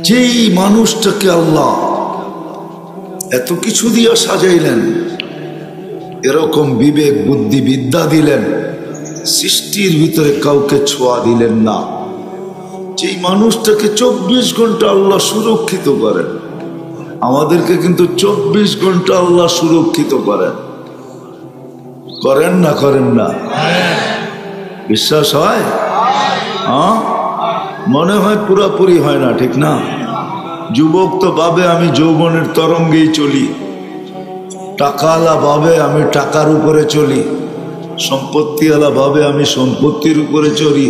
যেই মানুষটাকে আল্লাহ এত কিছু দিয়া সাজাইলেন, এরকম বিবেক বুদ্ধি বিদ্যা দিলেন, সৃষ্টির ভিতরে কাউকে ছোঁয়া দিলেন না, যেই মানুষটাকে 24 ঘন্টা আল্লাহ সুরক্ষিত করেন, আমাদেরকে কিন্তু 24 ঘন্টা আল্লাহ সুরক্ষিত করেন, করেন না করেন না? বিশ্বাস হয়? হ্যাঁ, মনে হয় পুরাপুরি হয় না, ঠিক না? যুবক তো ভাবে আমি যৌবনের তরঙ্গেই চলি, টাকাওয়ালা ভাবে আমি টাকার উপরে চলি, সম্পত্তিওয়ালা ভাবে আমি সম্পত্তির উপরে চলি,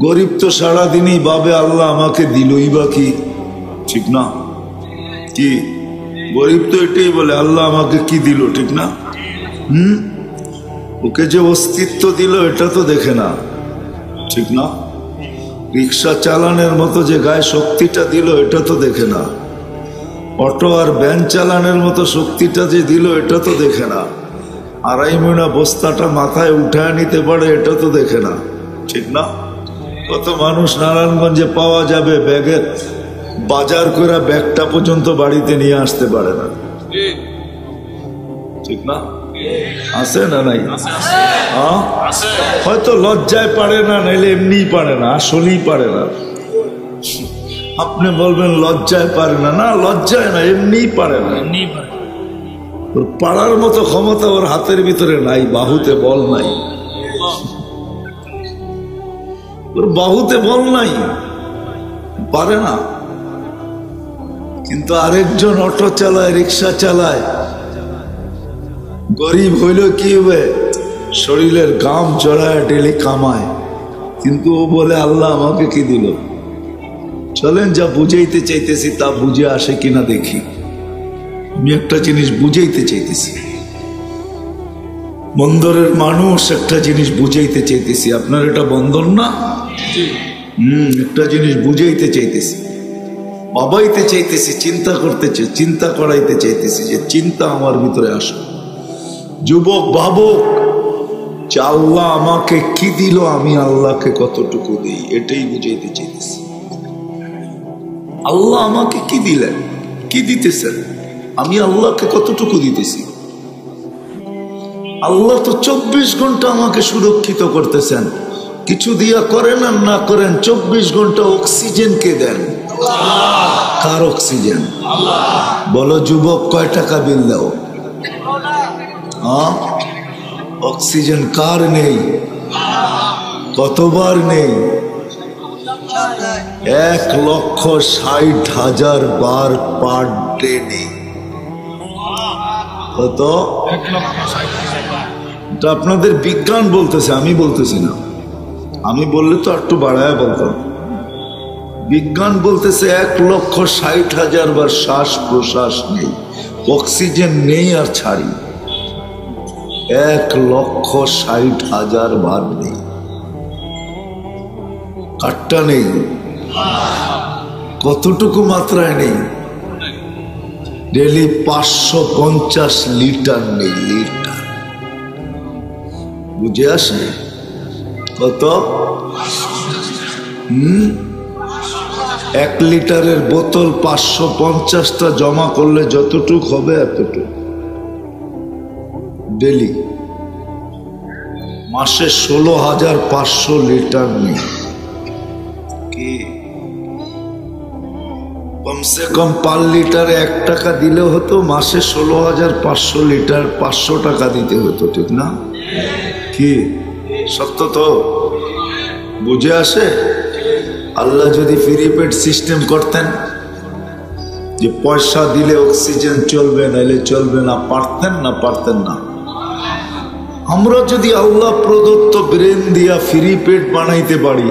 গরিব তো সারাদিনই ভাবে আল্লাহ আমাকে দিলই বা কি, ঠিক না? কি গরিব তো এটাই বলে আল্লাহ আমাকে কি দিল, ঠিক না? ওকে যে অস্তিত্ব দিল এটা তো দেখে না, ঠিক না? রিক্সা চালানোর মতো যে গায়ে শক্তিটা দিল এটা তো দেখে না, অটো আর ভ্যান চালানোর মতো শক্তিটা যে দিল এটা তো দেখে না, 2.5 মণা বস্তাটা মাথায় উঠায় নিতে পারে এটা তো দেখে না, ঠিক না? কত মানুষ নারায়ণগঞ্জে পাওয়া যাবে ব্যাগে বাজার করে ব্যাগটা পর্যন্ত বাড়িতে নিয়ে আসতে পারে না, ঠিক না? আছে না নাই? হয়তো লজ্জায় পারে না, নাইলে এমনিই পারে না, আসলেই পারে না। আপনি বলবেন লজ্জায় পারে না, না লজ্জায় না, এমনিই পারে না। ওর পারার মতো ক্ষমতা ওর হাতের ভিতরে নাই, বাহুতে বল নাই, ওর বাহুতে বল নাই, পারে না। কিন্তু আরেকজন অটো চালায়, রিক্সা চালায়, গরিব হইল কি হবে, শরীরের গাম জড়ায় ডেলি কামায়, কিন্তু ও বলে আল্লাহ আমাকে কি দিল। চলেন যা বুঝাইতে চাইতেছি তা বুঝে আসে কিনা দেখি। আমি একটা জিনিস বুঝাইতে চাইতেছি, বন্দরের মানুষ একটা জিনিস বুঝাইতে চাইতেছি, আপনার এটা বন্দর না? একটা জিনিস বুঝাইতে চাইতেছি, ভাবাইতে চাইতেছি, চিন্তা করতে চাই, চিন্তা করাইতে চাইতেছি, যে চিন্তা আমার ভিতরে আসে। যুবক ভাবুক যে আল্লাহ আমাকে কি দিল, আমি আল্লাহকে কতটুকু দিই, এটাই বুঝাইতে চাইতেছি। আল্লাহ আমাকে কি দিলেন, কি দিতেছেন, আমি আল্লাহকে কতটুকু দিতেছি। আল্লাহ তো 24 ঘন্টা আমাকে সুরক্ষিত করতেছেন, কিছু দিয়া করেন আর না করেন, 24 ঘন্টা অক্সিজেন কে দেন? কার অক্সিজেন? বলো যুবক, কয় টাকা বিল দাও? অক্সিজেন কার নেই? কতবার নেই? 1,60,000 বার পার ডে নেই। কত? 1,60,000। এটা আপনাদের বিজ্ঞান বলতেছে, আমি বলতেছি না। আমি বললে তো একটু বাড়ায় বলতাম। বিজ্ঞান বলতেছে 1,60,000 বার শ্বাস প্রশ্বাস নেই, অক্সিজেন নেই আর ছাড়ি। 1,60,000 বার নেই, কাটটা নেই, কতটুকু মাত্রায় নেই? ডেলি 550 লিটার নেই, লিটার। বুঝে আসে কত? 1 লিটারের বোতল 550টা জমা করলে যতটুক হবে এতটুক ডেলি। মাসে 16,500 লিটার নেই। কি কমসে কম 5 লিটারে 1 টাকা দিলে হতো, মাসে 16,500 লিটার 500 টাকা দিতে হতো, ঠিক না? কি সত্য তো? বুঝে আসে? আল্লাহ যদি ফ্রি পেড সিস্টেম করতেন, যে পয়সা দিলে অক্সিজেন চলবে, নাইলে চলবে না, পারতেন না? পারতেন না? আমরা যদি আল্লাহ প্রদত্ত ব্রেন দিয়া ফ্রি পেড বানাইতে পারি,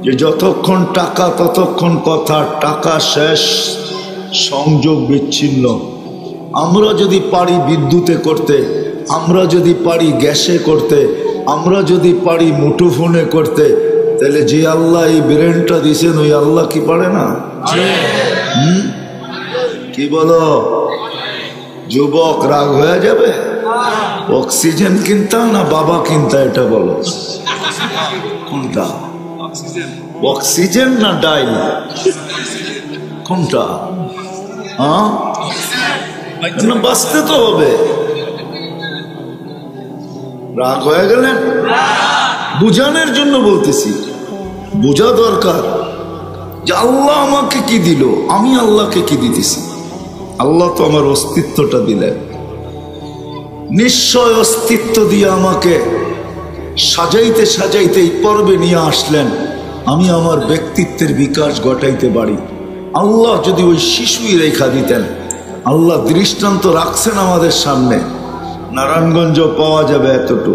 যে যতক্ষণ টাকা ততক্ষণ কথা, টাকা শেষ সংযোগ বিচ্ছিন্ন। আমরা যদি পারি বিদ্যুতে করতে, আমরা যদি পারি গ্যাসে করতে, আমরা যদি পারি মুঠোফোনে করতে, তাহলে যে আল্লাহ এই ব্রেনটা দিছেন ওই আল্লাহ কি পারে না? কি বলো যুবক, রাগ হয়ে যাবে? অক্সিজেন কিনতা না বাবা কিনতা, এটা বলো কোনটা? অক্সিজেন না ডাইল? কোনটা? হ্যাঁ, বাঁচতে তো হবে। রাগ হয়ে গেলেন? বুঝানোর জন্য বলতেছি, বোঝা দরকার যে আল্লাহ আমাকে কি দিল, আমি আল্লাহকে কি দিতেছি। আল্লাহ তো আমার অস্তিত্বটা দিলেন, নিশ্চয় অস্তিত্ব দিয়ে আমাকে সাজাইতে সাজাইতে এই পর্বে নিয়ে আসলেন, আমি আমার ব্যক্তিত্বের বিকাশ ঘটাইতে পারি। আল্লাহ যদি ওই শিশুই রেখা দিতেন, আল্লাহ দৃষ্টান্ত রাখছেন আমাদের সামনে, নারায়ণগঞ্জ পাওয়া যাবে এতটুকু,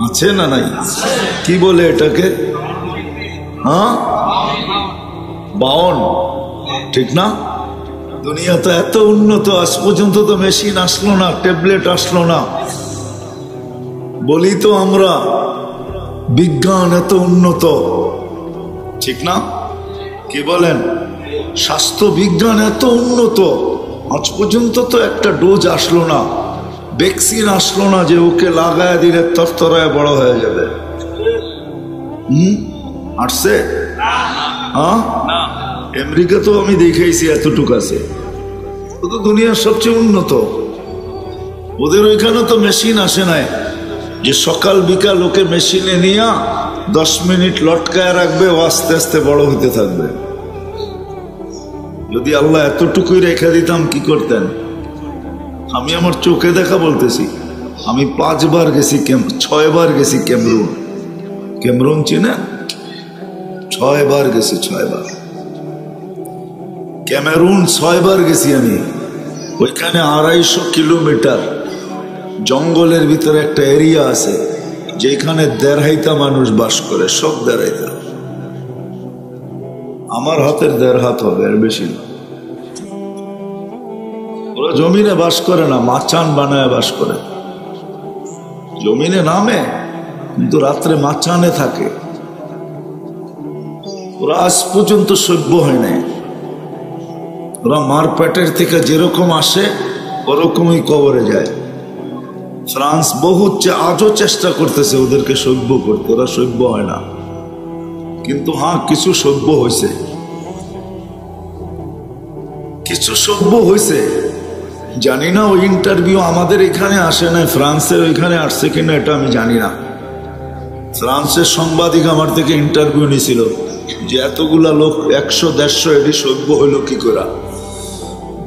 আছে না নাই? কি বলে এটাকে? হ্যাঁ, 52, ঠিক না? দুনিয়া তো এত উন্নত, আজ পর্যন্ত তো মেশিন আসলো না, ট্যাবলেট আসলো না। বলি তো আমরা বিজ্ঞান এত উন্নত, ঠিক না? কি বলেন? স্বাস্থ্য বিজ্ঞান এত উন্নত, আজ পর্যন্ত তো একটা ডোজ আসলো না, ভ্যাকসিন আসলো না যে ওকে লাগায় দিলে তরতরায় বড় হয়ে যাবে। আসছে? হ্যাঁ, আমেরিকা তো আমি দেখেছি এতটুকু আছে, ও তো দুনিয়ার সবচেয়ে উন্নত। ওদের ওইখানে তো মেশিন আসে নাই যে সকাল বিকাল ওকে মেশিনে নিয়ে 10 মিনিট লটকায় রাখবে, ও আস্তে আস্তে বড় হইতে থাকবে। যদি আল্লাহ এতটুকুই রেখে দিতাম কি করতেন? আমি আমার চোখে দেখা বলতেছি, আমি 5 বার গেছি, 6 বার গেছি ক্যামেরুন। ক্যামেরুন চিনে? 6 বার গেছি, 6 বার ক্যামেরুন, 6 বার গেছি আমি। ওইখানে 250 কিলোমিটার জঙ্গলের ভিতরে একটা এরিয়া আছে যেখানে 1.5 মানুষ বাস করে, সব 1.5, আমার হাতের 1.5 হাত হবে, আর বেশি না। ওরা জমিনে বাস করে না, মাচান বানায় বাস করে। জমিনে নামে কিন্তু রাত্রে মাচানে থাকে। ওরা আজ পর্যন্ত সভ্য হয় নাই। ওরা মার পেটের থেকে যেরকম আসে ওরকমই কবরে যায়। ফ্রান্স আজও চেষ্টা করতেছে ওদেরকে সভ্য করতে, ওরা সভ্য হয় না। কিন্তু হ্যাঁ, কিছু সভ্য হয়েছে, কিছু সভ্য হয়েছে। জানি না ওই ইন্টারভিউ আমাদের এখানে আসে না, ফ্রান্সের ওইখানে আসছে কিনা এটা আমি জানি না। ফ্রান্সের সাংবাদিক আমার থেকে ইন্টারভিউ নিয়েছিল যে এতগুলা লোক 100-150 এটি সভ্য হইল কি করে?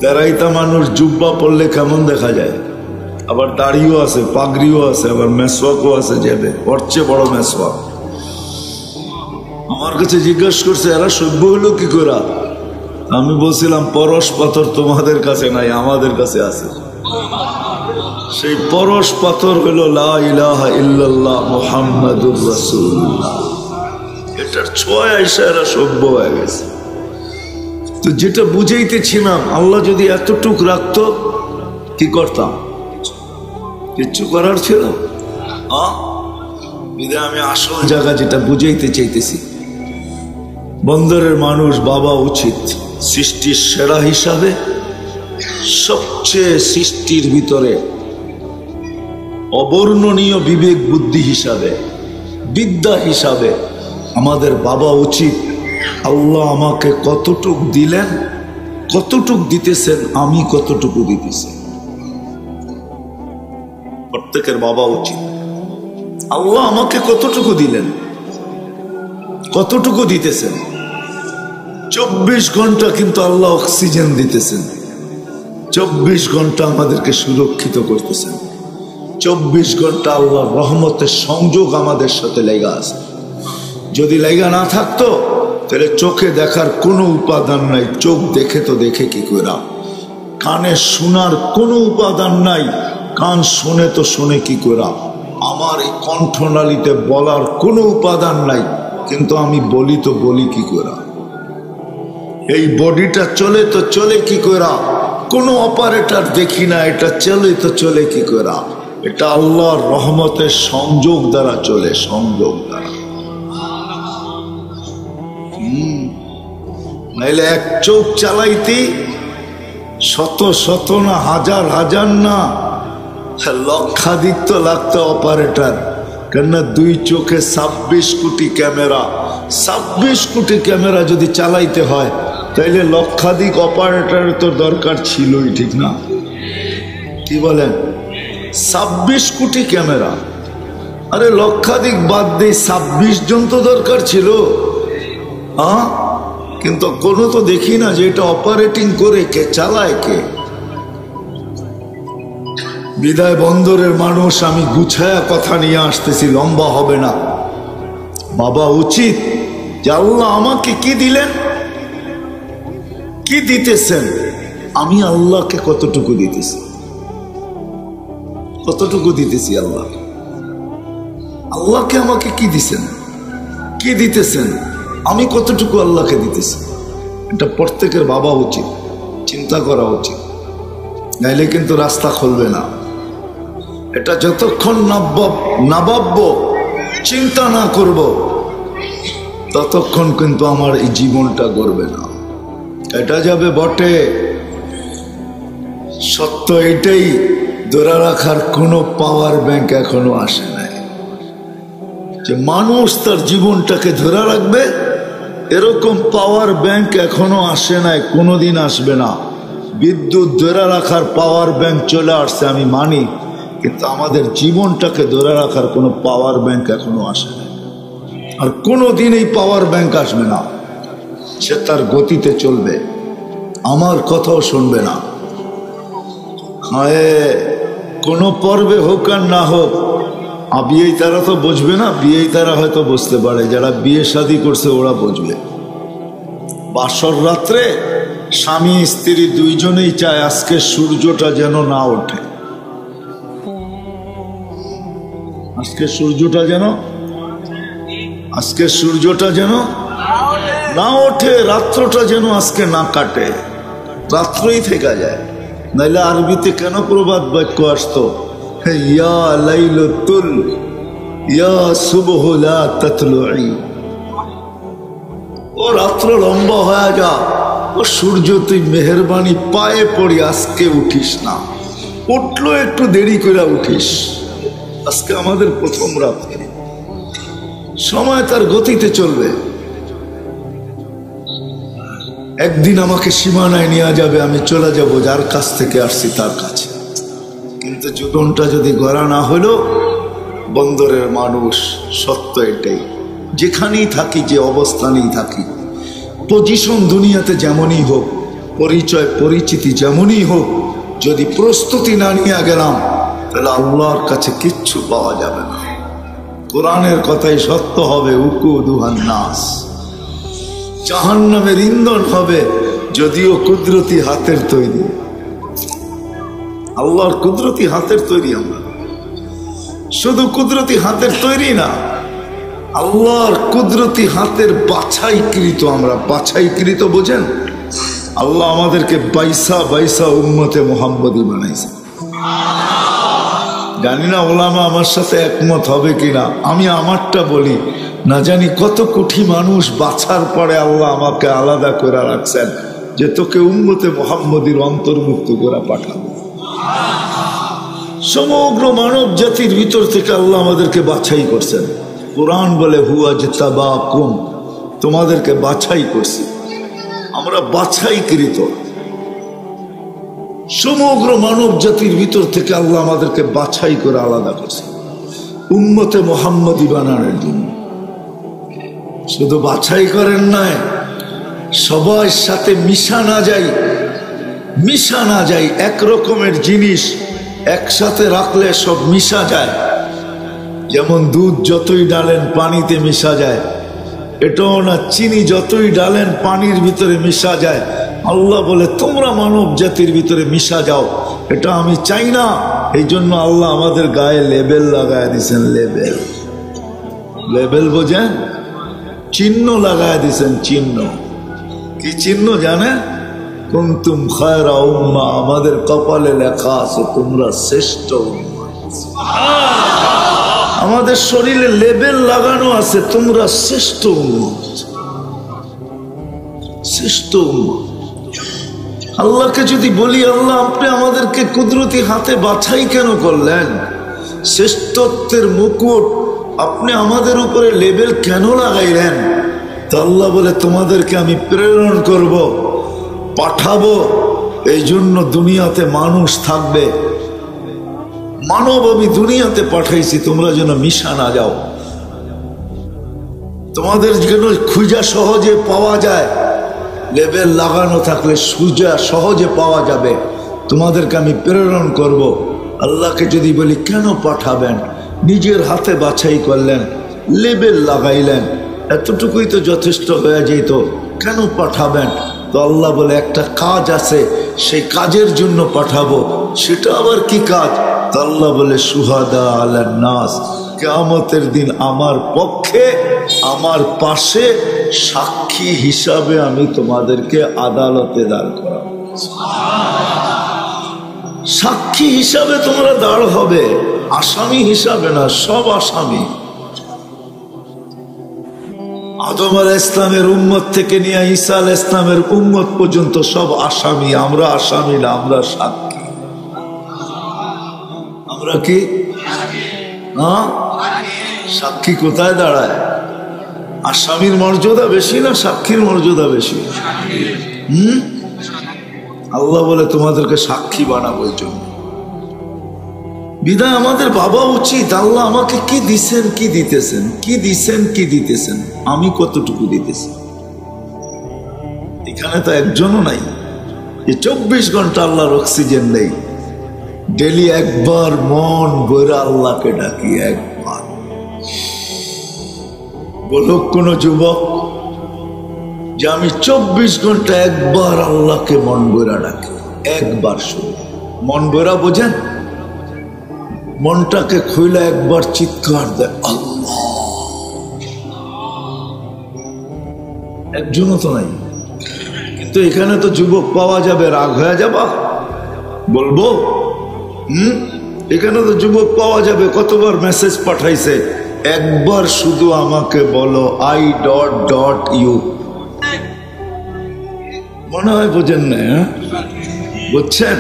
1.5 মানুষ জুব্বা পড়লে কেমন দেখা যায়, আবার দাড়িও আছে, পাগড়িও আছে, আবার মেসওয়াকও আছে, যাবে ওর চেয়ে বড় মেসওয়াক। আমার কাছে জিজ্ঞাসা করছে এরা সভ্য হইল কি করে? আমি বলছিলাম পরশ পাথর তোমাদের কাছে নাই, আমাদের কাছে আছে। সেই পরশ পাথর হলো লা ইলাহা ইল্লাল্লাহ মুহাম্মাদুর রাসূলুল্লাহ। এটার ছোঁয়া এসে এরা সভ্য হয়ে গেছে। তো যেটা বুঝাইতেছিলাম, আল্লাহ যদি এতটুক রাখতো কি করতাম? কিচ্ছু করার ছিল। বিধায় আমি আসল জায়গা যেটা বুঝাইতে চাইতেছি, বন্দরের মানুষ বাবা উচিত সৃষ্টির সেরা হিসাবে, সবচেয়ে সৃষ্টির ভিতরে অবর্ণনীয় বিবেক বুদ্ধি হিসাবে, বিদ্যা হিসাবে আমাদের বাবা উচিত আল্লাহ আমাকে কতটুক দিলেন, কতটুক দিতেছেন, আমি কতটুকু দিতেছি। প্রত্যেকের বাবা উচিত আল্লাহ আমাকে কতটুকু দিলেন, কতটুকু দিতেছেন। 24 ঘন্টা কিন্তু আল্লাহ অক্সিজেন দিতেছেন, 24 ঘন্টা আমাদেরকে সুরক্ষিত করতেছেন, 24 ঘন্টা আল্লাহর রহমতের সংযোগ আমাদের সাথে লেগা আছে। যদি লেগা না থাকতো তাহলে চোখে দেখার কোনো উপাদান নাই, চোখ দেখে তো দেখে কি করে। কানে শোনার কোনো উপাদান নাই, কান শুনে তো শুনে কি করে। আমার এই কণ্ঠনালীতে বলার কোনো উপাদান নাই, কিন্তু আমি বলি তো বলি কি করে। এই বডিটা চলে তো চলে কি করে, কোনো অপারেটর দেখি না, এটা চলে তো চলে কি করে। এটা আল্লাহর রহমতের সংযোগ দ্বারা চলে, সংযোগ দ্বারা। নাইলে এক চোখ চালাইতে শত শত না হাজার হাজার না লক্ষাধিক তো লাগতো অপারেটর, কেননা দুই চোখে 26 কোটি ক্যামেরা, 26 কোটি ক্যামেরা যদি চালাইতে হয় তাইলে লক্ষাধিক অপারেটরের তো দরকার ছিলই, ঠিক না? কি বলেন? 26 কোটি ক্যামেরা, আরে লক্ষাধিক বাদ দিয়ে 26 জন তো দরকার ছিল। হ্যাঁ, কিন্তু কোনো তো দেখি না যে এটা অপারেটিং করে কে, চালায় কে। বিদায় বন্দরের মানুষ, আমি গুছায়া কথা নিয়ে আসতেছি, লম্বা হবে না। বাবা উচিত যে আল্লাহ আমাকে কি দিলেন, কি দিতেছেন, আমি আল্লাহকে কতটুকু দিতেছি, কতটুকু দিতেছি আল্লাহ, আল্লাহকে আমাকে কি দিছেন, কি দিতেছেন, আমি কতটুকু আল্লাহকে দিতেছি। এটা প্রত্যেকের ভাবা উচিত, চিন্তা করা উচিত, নাইলে কিন্তু রাস্তা খুলবে না। এটা যতক্ষণ নাভাবব, চিন্তা না করব, ততক্ষণ কিন্তু আমার এই জীবনটা গড়বে না। এটা যাবে বটে, সত্য এটাই, ধরে রাখার কোনো পাওয়ার ব্যাংক এখনো আসে নাই যে মানুষ তার জীবনটাকে ধরে রাখবে। এরকম পাওয়ার ব্যাংক এখনো আসে নাই, কোনোদিন আসবে না। বিদ্যুৎ ধরে রাখার পাওয়ার ব্যাংক চলে আসছে, আমি মানি, কিন্তু আমাদের জীবনটাকে ধরে রাখার কোনো পাওয়ার ব্যাংক এখনো আসে নাই। আর কোনোদিন এই পাওয়ার ব্যাংক আসবে না। সে তার গতিতে চলবে, আমার কথাও শুনবে না। হায়, কোনো পর্বে হোক আর না হোক, বিয়েই তারা তো বুঝবে না, বিয়েই তারা হয়তো বুঝতে পারে, যারা বিয়ে শাদী করছে ওরা বুঝবে। বাসর রাত্রে স্বামী স্ত্রী দুইজনেই চায় আজকে সূর্যটা যেন না ওঠে, আজকে সূর্যটা যেন না ওঠে, রাত্রটা যেন আজকে না কাটে, রাত্রই থেকে যায়। নাইলে আরবিতে কেন প্রবাদ বাক্য আসতো, ইয়া লাইলাতুল ইয়া সুবহু লা তাতলুই, ও রাত্র লম্বা হয়ে যা, ও সূর্য তুই মেহেরবানি পায়ে পড়ি আজকে উঠিস না, উঠলো একটু দেরি করে উঠিস, আজকে আমাদের প্রথম রাত্রি। সময় তার গতিতে চলবে, একদিন আমাকে সীমানায় নিয়ে যাবে, আমি চলে যাব যার কাছ থেকে আসছি তার কাছে। কিন্তু জীবনটা যদি গড়া না হলো, বন্দরের মানুষ, সত্য এটাই, যেখানেই থাকি, যে অবস্থানেই থাকি, পজিশন দুনিয়াতে যেমনই হোক, পরিচয় পরিচিতি যেমনই হোক, যদি প্রস্তুতি না নিয়ে গেলাম তাহলে আল্লাহর কাছে কিচ্ছু পাওয়া যাবে না। কোরআনের কথাই সত্য হবে, উকুদুহান নাস, জাহান্নামের ইন্ধন হবে, যদিও কুদরতি হাতের তৈরি, আল্লাহর কুদরতি হাতের তৈরি। আমরা শুধু কুদরতি হাতের তৈরি না, আল্লাহর কুদরতি হাতের বাছাইকৃত। আমরা বাছাইকৃত বোঝেন? আল্লাহ আমাদেরকে বাইসা বাইসা উম্মতে মুহাম্মদী বানাইছে। জানি না ওলামা আমার সাথে একমত হবে কিনা, আমি আমারটা বলি, না জানি কত কোটি মানুষ বাছার পরে আল্লাহ আমাকে আলাদা করে রাখছেন যে তোকে উম্মতে মুহাম্মদীর অন্তর্ভুক্ত করে পাঠাবো। সমগ্র মানব জাতির ভিতর থেকে আল্লাহ আমাদেরকে বাছাই করছেন। কোরআন বলে হুয়াজতাবাকুম, তোমাদেরকে বাছাই করছি, আমরা বাছাইকৃত। সমগ্র মানব জাতির ভিতর থেকে আল্লাহ আমাদেরকে বাছাই করে আলাদা করছে উম্মতে মুহাম্মদী বানানোর জন্য। শুধু বাছাই করেন নাই, সবার সাথে মিশা না যায়। এক রকমের জিনিস একসাথে রাখলে সব মিশা যায়, যেমন দুধ যতই ডালেন পানিতে মিশা যায়, এটাও না, চিনি যতই ডালেন পানির ভিতরে মিশা যায়। আল্লাহ বলে তোমরা মানব জাতির ভিতরে মিশা যাও, এটা আমি চাই না। এই জন্য আল্লাহ আমাদের গায়ে লেবেল লাগায় দিয়েছেন। লেবেল বোঝেন? চিহ্ন লাগায় দিয়েছেন। চিহ্ন কি চিহ্ন জানেন? কুনতুম খায়রা উম্মাহ, আমাদের কপালে লেখা আছে তোমরা শ্রেষ্ঠ উম্মাহ। আমাদের শরীরে লেবেল লাগানো আছে তোমরা শ্রেষ্ঠ উম্মাহ, শ্রেষ্ঠ উম্মাহ। আল্লাহকে যদি বলি, আল্লাহ আপনি আমাদেরকে কুদরতি হাতে বাছাই কেন করলেন? শ্রেষ্ঠত্বের মুকুট আপনি আমাদের উপরে লেবেল কেন লাগাইলেন? তো আল্লাহ বলে তোমাদেরকে আমি প্রেরণ করব, পাঠাবো, এই জন্য দুনিয়াতে মানুষ থাকবে। মানব আমি দুনিয়াতে পাঠাইছি তোমরা যেন মিশা না যাও, তোমাদের যেন খুঁজা সহজে পাওয়া যায়। লেবেল লাগানো থাকলে সুজা সহজে পাওয়া যাবে। তোমাদেরকে আমি প্রেরণ করব। আল্লাহকে যদি বলি কেন পাঠাবেন, নিজের হাতে বাছাই করলেন, লেবেল লাগাইলেন, এতটুকুই তো যথেষ্ট হয়ে যেত, কেন পাঠাবেন? তো আল্লাহ বলে একটা কাজ আছে, সেই কাজের জন্য পাঠাবো। সেটা আবার কি কাজ? তো আল্লাহ বলে শুহাদা আলান নাস, কিয়ামতের দিন আমার পক্ষে, আমার পাশে সাক্ষী হিসাবে আমি তোমাদেরকে আদালতে দাঁড় করাবো। সাক্ষী হিসাবে তোমরা দাঁড় হবে, আসামি হিসাবে না। সব আসামি। আদম আলাইহিস ইসলামের উম্মত থেকে নিয়ে ঈসা আলাইহিস ইসলামের উম্মত পর্যন্ত সব আসামি। আমরা আসামি না, আমরা সাক্ষী। আমরা কি? হ্যাঁ, সাক্ষী কোথায় দাঁড়ায়? আসামির মর্যাদা বেশি না সাক্ষীর মর্যাদা বেশি? আল্লাহ বলে তোমাদেরকে সাক্ষী বানাবো। এই জন্য বিদায় আমাদের ভাবা উচিত, আল্লাহ আমাকে কি দিছেন, কি দিতেছেন, কি দিছেন, কি দিতেছেন, আমি কতটুকু দিতেছি। এখানে তো একজনও নাই, 24 ঘন্টা আল্লাহর অক্সিজেন নেই। ডেলি একবার মন ভরে আল্লাহকে ডাকি, একবার। বলুক কোন যুবক যে আমি 24 ঘন্টা একবার আল্লাহকে মন ভরে ডাকি, একবার শুধু। মন ভরা বোঝেন? মনটাকে খুইলে একবার চিৎকার দেয় আল্লাহ। একজনও তো নাই। কিন্তু এখানে তো যুবক পাওয়া যাবে, রাগ হয়ে যাবা বলবো? এখানে তো যুবক পাওয়া যাবে, কতবার মেসেজ পাঠাইছে, একবার শুধু আমাকে বলো I.ইউ। মনে হয় বোঝেন না? বুঝছেন?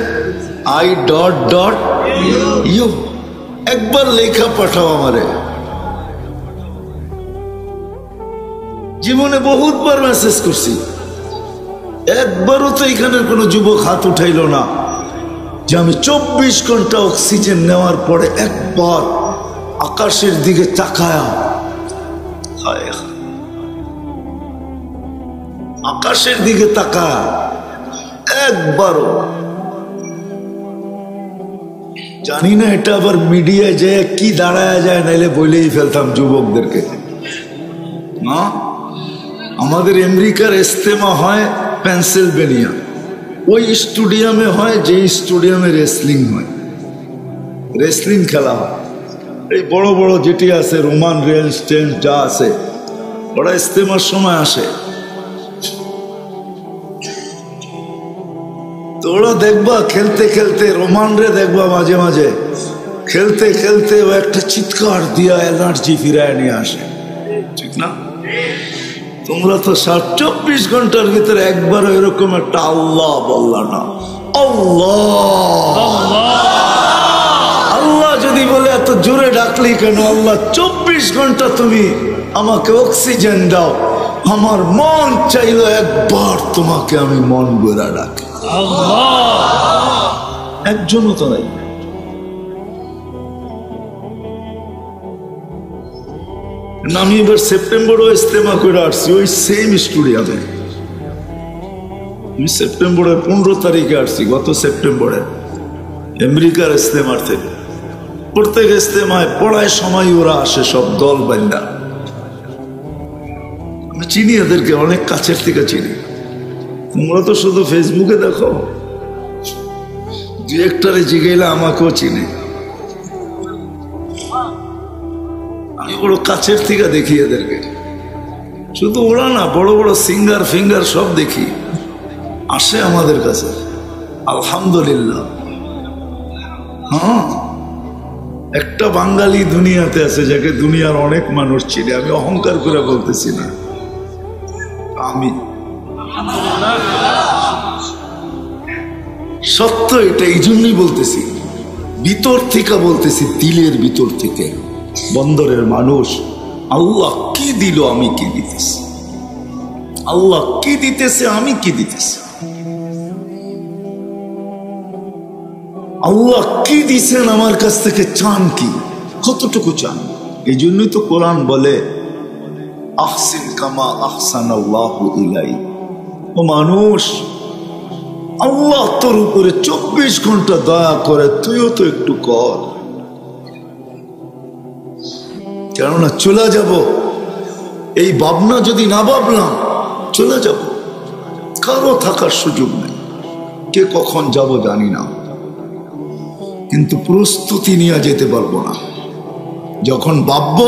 I.ইউ একবার লেখা পাঠাও আমারে। জীবনে বহুতবার মেসেজ করছি, একবারও তো এখানের কোনো যুবক হাত উঠাইল না যে আমি 24 ঘন্টা অক্সিজেন নেওয়ার পরে একবার আকাশের দিকে তাকায়া, আকাশের দিকে তাকায়া একবারও। জানি না এটা আবার মিডিয়ায় যে কি দাঁড়ায় যায়, নাইলে বলেই ফেলতাম যুবকদেরকে। না, আমাদের আমেরিকার ইজতেমা হয় পেনসিলভেনিয়া, ওই স্টেডিয়ামে হয় যে স্টেডিয়ামে রেসলিং হয়, রেসলিং খেলা হয়। এই বড় বড় যেটি আছে, রোমান রেল স্ট্যান্ড যা আছে, ওরা ইজতেমার সময় আসে। তো ওরা দেখবা খেলতে খেলতে, রোমান রে দেখবা মাঝে মাঝে খেলতে খেলতে ও একটা চিৎকার দিয়া এনার্জি ফিরায় নিয়ে আসে, ঠিক না? তোমরা তো 24 ঘন্টার ভিতরে একবার এরকম একটা আল্লাহ বললা না। আল্লাহ আল্লাহ যদি বলে এত জোরে ডাকলি কেন? আল্লাহ 24 ঘন্টা তুমি আমাকে অক্সিজেন দাও, আমার মন চাইলো একবার তোমাকে আমি মন গোরা ডাকি। একজনও তো নাই। আমি এবার সেপ্টেম্বরও ইজতেমা করে আসছি ওই সেম স্টুডিয়ামে। আমি সেপ্টেম্বরের 15 তারিখে আসছি, গত সেপ্টেম্বরে আমেরিকার ইজতেমার থেকে। প্রত্যেক ইজতেমায় পড়ায় সময় ওরা আসে, সব দল বান্দা। আমি চিনি এদেরকে, অনেক কাছের থেকে চিনি। তোমরা তো শুধু ফেসবুকে দেখো, দু একটারে জিগাইলে আমাকেও চিনি। আমি বড় কাছের থেকে দেখি এদেরকে, শুধু ওরা না, বড় বড় সিঙ্গার ফিঙ্গার সব দেখি, আসে আমাদের কাছে। আলহামদুলিল্লাহ। হ্যাঁ, একটা বাঙালি দুনিয়াতে আছে যাকে দুনিয়ার অনেক মানুষ চিনে। আমি অহংকার করে বলতেছি না, আমি সত্য, এটা এই জন্যই বলতেছি, ভিতর থেকে বলতেছি, দিলের ভিতর থেকে। বন্দরের মানুষ, আল্লাহ কি দিল আমি কি দিতেছি, আল্লাহ কি দিতেছে আমি কি দিতেছি, আল্লাহ কি দিছেন আমার কাছ থেকে চান কি, কতটুকু চান। এই জন্যই তো কোরআন বলে আহসিন কামা আহসানাল্লাহু ইলাইক। ও মানুষ, আল্লাহ তোর উপরে 24 ঘন্টা দয়া করে, তুইও তো একটু কর। কেননা চলে যাব, এই ভাবনা যদি না ভাবলাম চলে যাব, কারো থাকার সুযোগ নেই, কে কখন যাব জানি না, কিন্তু প্রস্তুতি নিয়ে যেতে পারবো না। যখন ভাববো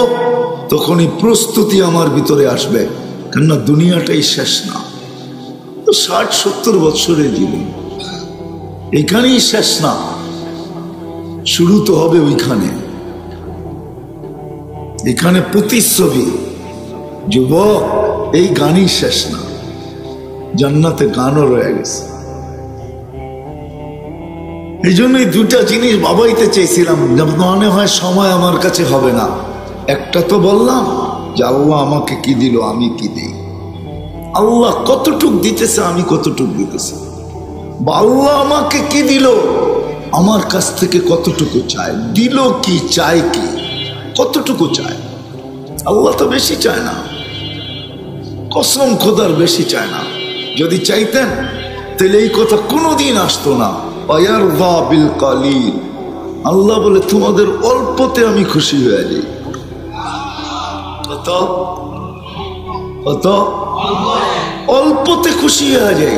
তখনই প্রস্তুতি আমার ভিতরে আসবে, কেননা দুনিয়াটাই শেষ না। তো 60-70 বছরের জীবন এখানেই শেষ না, শুরু তো হবে ওইখানে। এখানে প্রতিচ্ছবি, যুবক এই গানই শেষ না, জান্নাতে গানও রয়ে গেছে। এই জন্যই দুটা জিনিস ভাবাইতে চেয়েছিলাম, মনে হয় সময় আমার কাছে হবে না। একটা তো বললাম যে আল্লাহ আমাকে কি দিল আমি কি দিই, আল্লাহ কতটুক দিতেছে আমি কতটুক দিতেছি, বা আল্লাহ আমাকে কি দিল আমার কাছ থেকে কতটুকু চায়, দিল কি চায় কি, কতটুকু চায়। আল্লাহ তো বেশি চায় না, কসম খোদার বেশি চায় না। যদি চাইতেন তাহলে এই কথা কোনোদিন আসতো না। ওয়ায়ারদা বিল কালিল, আল্লাহ বলে তোমাদের অল্পতে আমি খুশি হয়ে যাই। কত কত অল্পতে খুশি হয়ে যাই।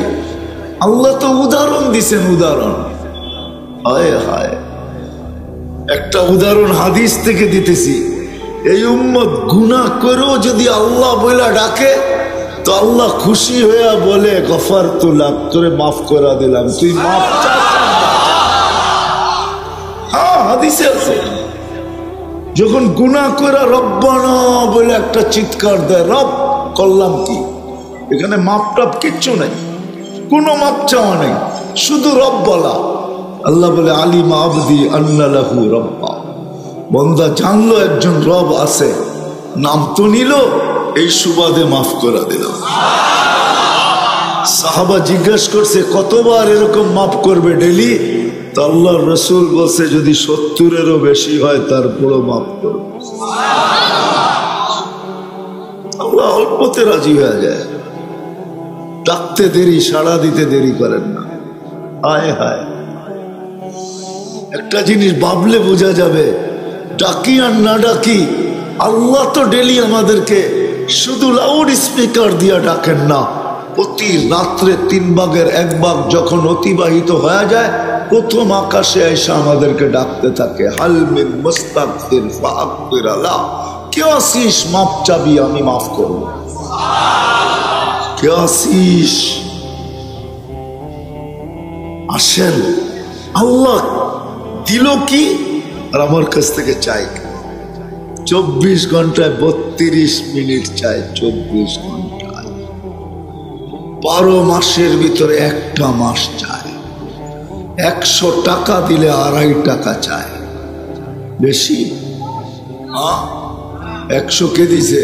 আল্লাহ তো উদাহরণ দিছেন, উদাহরণ। হায় হায়, একটা উদাহরণ হাদিস থেকে দিতেছি। এই উম্মত গুনাহ করেও যদি আল্লাহ বইলা ডাকে তো আল্লাহ খুশি হইয়া বলে গফারতু লাক, তোরে মাফ করে দিলাম, তুই মাফ চা। হ্যাঁ, হাদিসে আছে। যখন গুনাহ করে রব্বানা বলে একটা চিৎকার দেয়, রব করলাম কি, এখানে মাপ টাপ কিচ্ছু নাই, কোনো মাপ চাওয়া নেই, শুধু রব বলা। আল্লাহ বলে আলিমা আবদি আন্না লাহু রব্বা, বন্দা জানলো একজন রব আছে, নাম তো নিল, এই সুবাদে মাফ করে দিলাম। সাহাবা জিজ্ঞেস করছে কতবার এরকম মাফ করবে ডেলি? তো আল্লাহর রসুল বলছে যদি 70-এরও বেশি হয় তারপরও মাফ করবে। আল্লাহ অল্পতে রাজি হয়ে যায়, ডাকতে দেরি, সাড়া দিতে দেরি করেন না। হায় হায়, একটা জিনিস ভাবলে বোঝা যাবে, ডাকি আর না ডাকি আল্লাহ তো ডেলি আমাদেরকে শুধু লাউড স্পিকার দিয়ে ডাকেন না, প্রতি রাত্রে 3 ভাগের 1 ভাগ যখন অতিবাহিত হয়ে যায়, প্রথম আকাশে এসে আমাদেরকে ডাকতে থাকে, হাল মিন মুস্তাগফির ফাগফির আলা, কে আসিস মাফ চাবি আমি মাফ করব, কে আসিস আসেন। আল্লাহ দিল কি আর আমার কাছ থেকে চাই, 24 ঘন্টায় 32 মিনিট চাই, 24 ঘন্টায় 12 মাসের ভিতরে একটা মাস চায়, 100 টাকা দিলে 2.5 টাকা চায়, বেশি? 100 কে দিছে?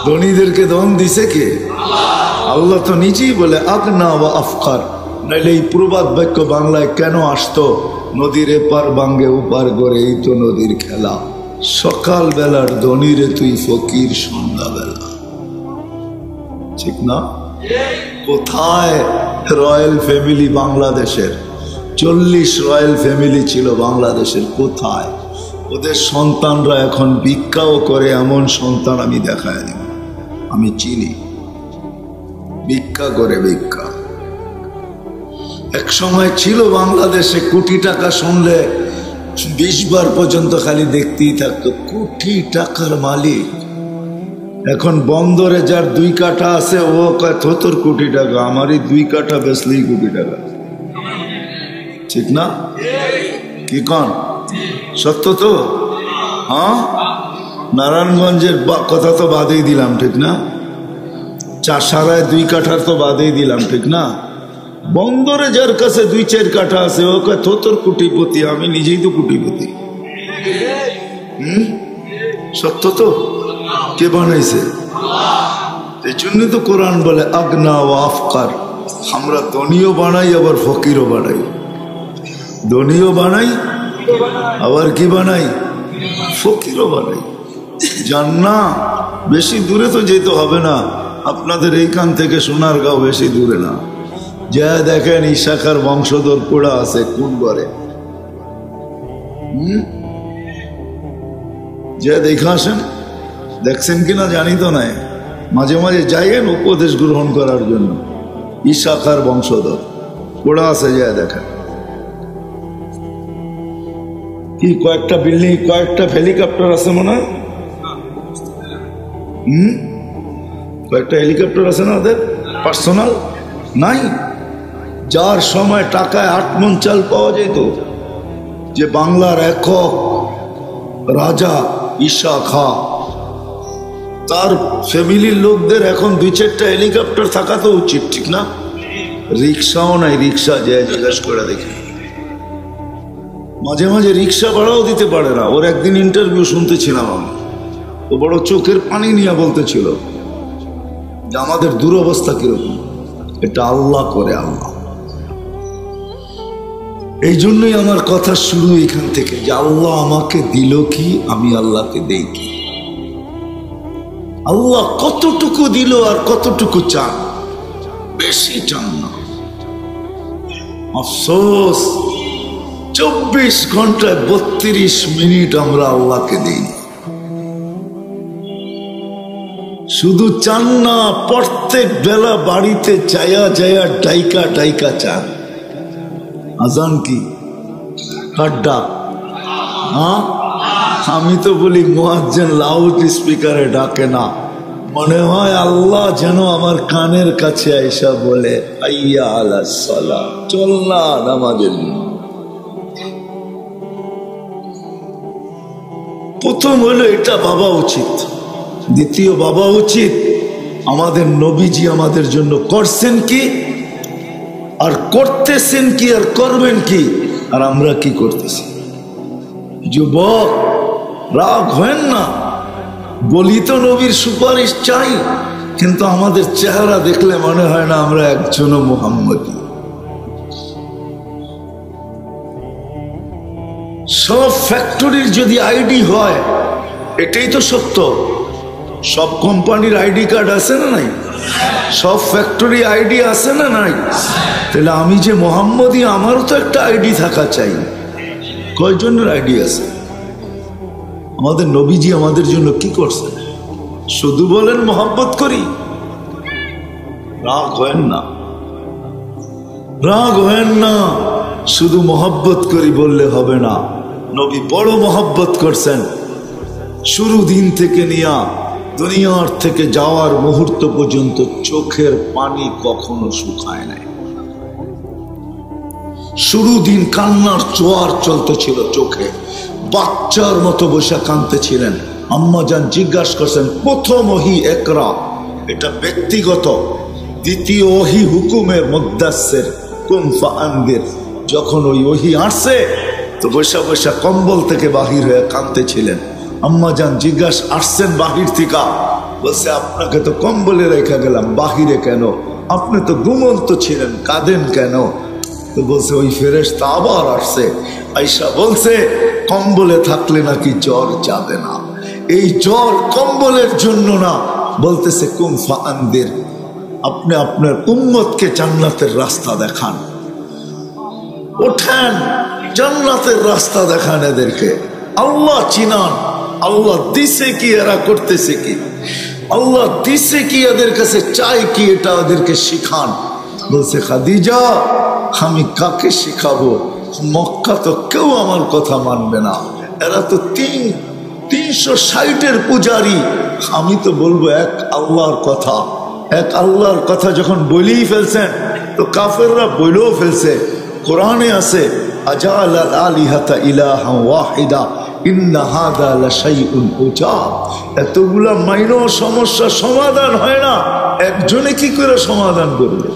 ধনীদেরকে ধন দিছে কে? আল্লাহ তো নিজেই বলে আগনা ওয়া আফকার। নাইলে এই প্রবাদ বাক্য বাংলায় কেন আসতো? নদীর এপার ভাঙ্গে উপার করে, এই তো নদীর খেলা। সকাল বেলার ধনীরে তুই ফকির সন্ধ্যাবেলা, ঠিক না? কোথায় রয়্যাল ফ্যামিলি বাংলাদেশের? 40 রয়্যাল ফ্যামিলি ছিল বাংলাদেশের, কোথায়? ওদের সন্তানরা এখন ভিক্ষাও করে, এমন সন্তান আমি দেখায় দিব, আমি চিনি, ভিক্ষা করে, ভিক্ষা। এক সময় ছিল বাংলাদেশে কোটি টাকা শুনলে 20 বার পর্যন্ত খালি দেখতেই থাকতো, কোটি টাকার মালিক। এখন বন্দরে যার 2 কাঠা আছে ও কয় ৭০ কোটি টাকা, আমারই 2 কাঠা বেচলেই কোটি টাকা, ঠিক না? কি কন, সত্য তো? হ্যাঁ, নারায়ণগঞ্জের কথা তো বাদেই দিলাম, ঠিক না? চাষারায় 2 কাঠার তো বাদেই দিলাম, ঠিক না? বন্দরে যার কাছে 2-4 কাঠা আছে ওকে তোর কোটিপতি, আমি নিজেই তো কোটিপতি। সত্য তো? কে বানাইছে? এই জন্য তো কোরআন বলে আগনা ও আফকার। আমরা ধনীও বানাই আবার ফকিরও বানাই, ধনীও বানাই আবার কি বানাই, ফকিরও বানাই। জান না বেশি দূরে তো যেতে হবে না, আপনাদের এইখান থেকে সোনারগাঁও বেশি দূরে না। যা দেখেন ইশাখার বংশধর পোড়া আছে কোন ঘরে, যা দেখে আসেন। দেখছেন কিনা জানি তো নাই, মাঝে মাঝে যাইয়েন উপদেশ গ্রহণ করার জন্য। ইশাখার বংশধর পোড়া আছে, যা দেখেন। কি কয়েকটা বিল্ডিং, কয়েকটা হেলিকপ্টার আছে মনে হয়, কয়েকটা হেলিকপ্টার আছে না ওদের পার্সোনাল নাই? যার সময় টাকায় 8 মণ চাল পাওয়া যেত, যে বাংলার একক রাজা ইশাখা, তার ফ্যামিলির লোকদের এখন 2-4টা হেলিকপ্টার থাকা তো উচিত, ঠিক না? রিক্সাও নাই, রিক্সা যে জিজ্ঞাসা করে দেখি, মাঝে মাঝে রিক্সা ভাড়াও দিতে পারে না। ওর একদিন ইন্টারভিউ শুনতেছিলাম আমি, ও বড় চোখের পানি নিয়ে বলতেছিল যে আমাদের দুরবস্থা কিরকম। এটা আল্লাহ করে, আল্লাহ। এই জন্যই আমার কথা শুরু এখান থেকে, যে আল্লাহ আমাকে দিল কি, আমি আল্লাহকে দেই কি। আল্লাহ কতটুকু দিল আর কতটুকু চান, বেশি চান না। আফসোস 24 ঘন্টায় 32 মিনিট আমরা আল্লাহকে দিই। শুধু চান না, প্রত্যেক বেলা বাড়িতে চায়া চায়া ডাইকা ডাইকা চান। আজান কি কাড্ডা? হ্যাঁ, আমি তো বলি মুয়াজ্জিন লাউড স্পিকারে ডাকে না, মনে হয় আল্লাহ যেন আমার কানের কাছে আইসা বলে আইয়া আলাস সালাহ, চল না নামাজের। প্রথম হলো এটা ভাবা উচিত। দ্বিতীয় ভাবা উচিত আমাদের নবীজি আমাদের জন্য করছেন কি, আর করতেছেন কি, আর করবেন কি, আর আমরা কি করতেছি। যুবক রাগ হয় না, বলি তো নবীর সুপারিশ চাই, কিন্তু আমাদের চেহারা দেখলে মনে হয় না আমরা একজনও মুহাম্মদী। সব ফ্যাক্টরির যদি আইডি হয়, এটাই তো সত্য। সব কোম্পানির আইডি কার্ড আছে না নাই? সব ফ্যাক্টরি আইডি আছে না নাই? তাহলে আমি যে মুহাম্মদী, আমারও তো একটা আইডি থাকা চাই। কয়জনের আইডি আছে? আমাদের নবীজি আমাদের জন্য কি করছেন? শুধু বলেন মহব্বত করি, রাগ হয় না, রাগ হয় না। শুধু মহব্বত করি বললে হবে না, নবী বড় মহব্বত করছেন। শুরু দিন থেকে নিয়া দুনিয়ার থেকে যাওয়ার মুহূর্ত পর্যন্ত চোখের পানি কখনো শুকায় নাই। শুরু দিন কান্নার জোয়ার চলতেছিল চোখে, বাচ্চার মতো বসে কাঁদতেছিলেন। আম্মা জান জিজ্ঞাসা করছেন, প্রথম ওহী একরা, এটা ব্যক্তিগত। দ্বিতীয় ওহী হুকুমের মুদ্দাসসির কুম ফাআনদির। যখন ওই ওহী আসছে তো বসা বসা কম্বল থেকে বাহির হয়ে কাঁদতেছিলেন। আম্মা জান জিজ্ঞাসা, আসছেন বাহির থেকে? বলছে, আপনাকে তো কম্বলে রেখে গেলাম, বাহিরে কেন? আপনি তো ঘুমন্ত ছিলেন, কাঁদেন কেন? তো বলছে, ওই ফেরেশতা আবার আসছে, আয়েশা বলছে কম্বলে থাকলে নাকি জ্বর যাবে না। এই জ্বর কম্বলের জন্য না, বলতেছে কুম ফাআনদির, আপনি আপনার উম্মতকে জান্নাতের রাস্তা দেখান। ওঠেন, জান্নাতের রাস্তা দেখান এদেরকে, আল্লাহ চিনান। আল্লাহ দিছে কি, এরা করতেছে কি? আল্লাহ দিছে কি, এদের কাছে চাই কি, এটা ওদেরকে শিখান। বলছে, খাদিজা আমি কাকে শিখাবো? মক্কা তো কেউ আমার কথা মানবে না, এরা তো 360-এর পূজারী। আমি তো বলবো এক আল্লাহর কথা। এক আল্লাহর কথা যখন বলেই ফেলছেন, তো কাফেররা বলেও ফেলছে। কোরআনে আছে, আজাল আল আলিহাতা ইলাহা ওয়াহিদা ইন্না হাযা লাশাইউন উজাব। এতগুলা মাইনো সমস্যা সমাধান হয় না, একজনে কি করে সমাধান করবে?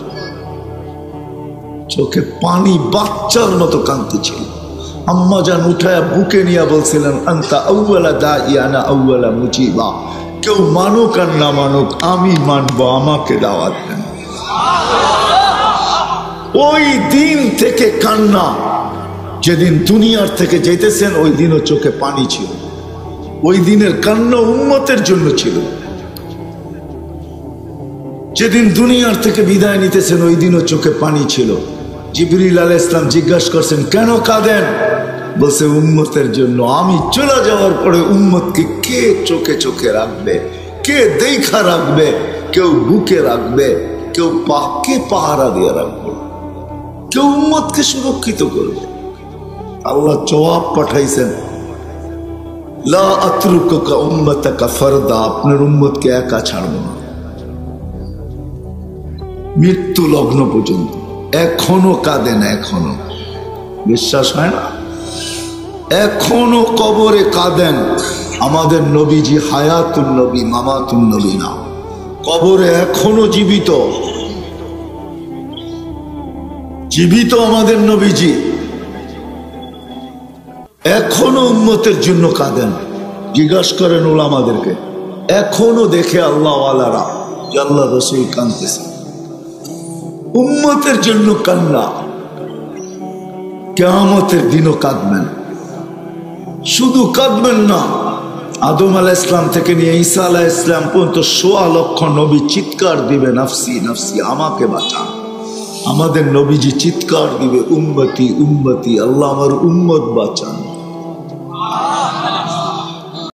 চোখে পানি, বাচ্চার মতো কাঁদতেছিল। আম্মা জান উঠায় বুকে নিয়ে বলছিলেন, আনতা আউয়ালা দাইয়া না আউয়ালা মুজিবা, কেউ মানুক আর না মানুক আমি মানবো, আমাকে দাওয়াত দেন। ওই দিন থেকে কান্না, যেদিন দুনিয়ার থেকে যেতেছেন ওই দিনও চোখে পানি ছিল। ওই দিনের কান্না উম্মতের জন্য ছিল। যেদিন দুনিয়ার থেকে বিদায় নিতেছেন ওই দিনও চোখে পানি ছিল। জিবরিল আলাইহিস সালাম জিজ্ঞাসা করছেন, কেন কাঁদেন? বলছে, উম্মতের জন্য। আমি চলে যাওয়ার পরে উম্মতকে কে চোখে চোখে রাখবে, কে দেখা রাখবে, কেউ বুকে রাখবে, কেউ কে পাহারা দিয়ে রাখবে, কেউ উম্মতকে সুরক্ষিত করবে। আল্লাহ জবাব পাঠাইছেন, লা আতরুকুকা উম্মতাকা ফারদা, আপনার উম্মতকে একা ছাড়ব না মৃত্যু লগ্ন পর্যন্ত। এখনো কাঁদেন, এখনো বিশ্বাস হয় না? এখনো কবরে কাঁদেন। আমাদের নবীজি হায়াতুন নবী, মামাতুন নবী না, কবরে এখনো জীবিত, জীবিত আমাদের নবীজি। এখনো উম্মতের জন্য কাঁদেন। জিজ্ঞাসা করেন ওলামাদেরকে, এখনো দেখে আল্লাহওয়ালারা যে আল্লাহ রসুল কাঁদতেছে, উম্মতের জন্য কান্না। কিয়ামতের দিনও কাঁদবেন। শুধু কাঁদবেন না, আদম আলাইহিস সালাম থেকে নিয়ে ঈসা আলাইহিস সালাম পর্যন্ত ১৬ লক্ষ নবী চিৎকার দিবে, নাফসি নাফসি, আমাকে বাঁচান। আমাদের নবীজি চিৎকার দিবে, উম্মতি উম্মতি, আল্লাহ আমার উম্মত বাঁচান।